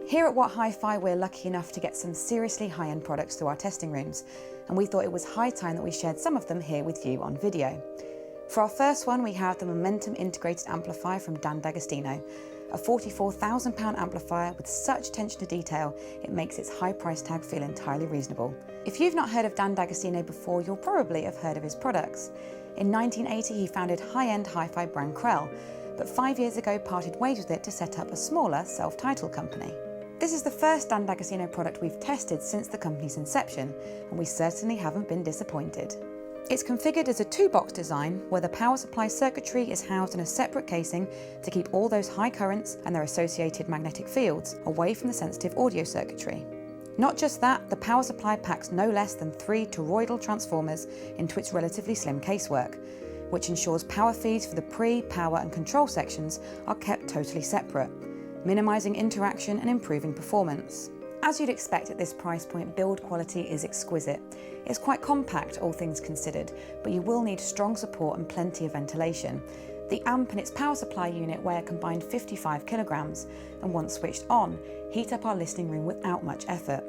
Here at What Hi-Fi, we're lucky enough to get some seriously high-end products through our testing rooms, and we thought it was high time that we shared some of them here with you on video. For our first one, we have the Momentum Integrated Amplifier from Dan D'Agostino, a £44,000 amplifier with such attention to detail, it makes its high price tag feel entirely reasonable. If you've not heard of Dan D'Agostino before, you'll probably have heard of his products. In 1980, he founded high-end hi-fi brand Krell, but 5 years ago parted ways with it to set up a smaller, self-titled company. This is the first Dan D'Agostino product we've tested since the company's inception, and we certainly haven't been disappointed. It's configured as a two-box design where the power supply circuitry is housed in a separate casing to keep all those high currents and their associated magnetic fields away from the sensitive audio circuitry. Not just that, the power supply packs no less than 3 toroidal transformers into its relatively slim casework, which ensures power feeds for the pre, power and control sections are kept totally separate, minimising interaction and improving performance. As you'd expect at this price point, build quality is exquisite. It's quite compact, all things considered, but you will need strong support and plenty of ventilation. The amp and its power supply unit weigh a combined 55 kilograms, and once switched on, heat up our listening room without much effort.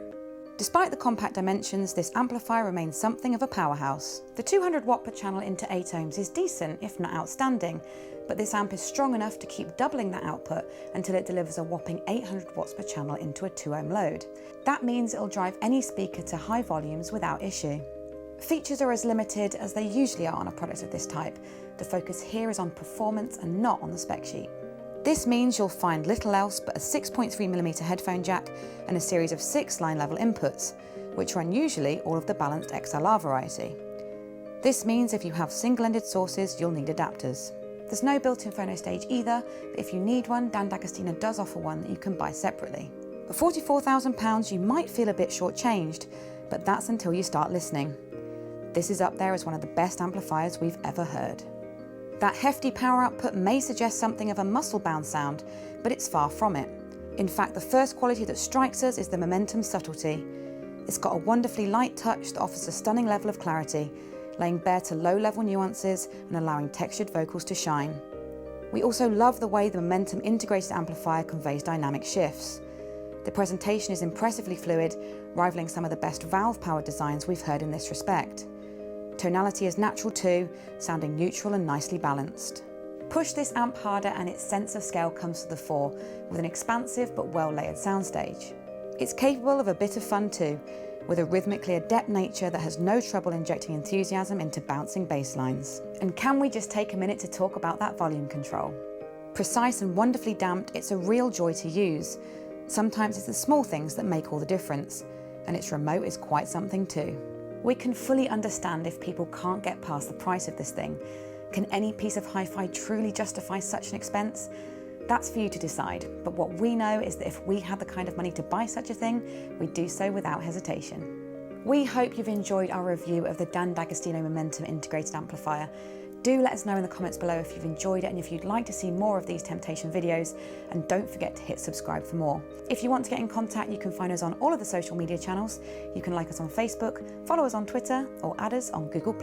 Despite the compact dimensions, this amplifier remains something of a powerhouse. The 200 watt per channel into 8 ohms is decent, if not outstanding, but this amp is strong enough to keep doubling that output until it delivers a whopping 800 watts per channel into a 2 ohm load. That means it'll drive any speaker to high volumes without issue. Features are as limited as they usually are on a product of this type. The focus here is on performance and not on the spec sheet. This means you'll find little else but a 6.3mm headphone jack and a series of 6 line level inputs, which are unusually all of the balanced XLR variety. This means if you have single-ended sources, you'll need adapters. There's no built-in Ferno stage either, but if you need one, Dan D'Agostino does offer one that you can buy separately. For £44,000, you might feel a bit shortchanged, but that's until you start listening. This is up there as one of the best amplifiers we've ever heard. That hefty power output may suggest something of a muscle-bound sound, but it's far from it. In fact, the first quality that strikes us is the Momentum subtlety. It's got a wonderfully light touch that offers a stunning level of clarity, laying bare to low-level nuances and allowing textured vocals to shine. We also love the way the Momentum Integrated Amplifier conveys dynamic shifts. The presentation is impressively fluid, rivaling some of the best valve-powered designs we've heard in this respect. Tonality is natural too, sounding neutral and nicely balanced. Push this amp harder and its sense of scale comes to the fore, with an expansive but well-layered soundstage. It's capable of a bit of fun too, with a rhythmically adept nature that has no trouble injecting enthusiasm into bouncing bass lines. And can we just take a minute to talk about that volume control? Precise and wonderfully damped, it's a real joy to use. Sometimes it's the small things that make all the difference, and its remote is quite something too. We can fully understand if people can't get past the price of this thing. Can any piece of hi-fi truly justify such an expense? That's for you to decide, but what we know is that if we had the kind of money to buy such a thing, we'd do so without hesitation. We hope you've enjoyed our review of the Dan D'Agostino Momentum Integrated Amplifier. Do let us know in the comments below if you've enjoyed it and if you'd like to see more of these temptation videos, and don't forget to hit subscribe for more. If you want to get in contact, you can find us on all of the social media channels. You can like us on Facebook, follow us on Twitter, or add us on Google+.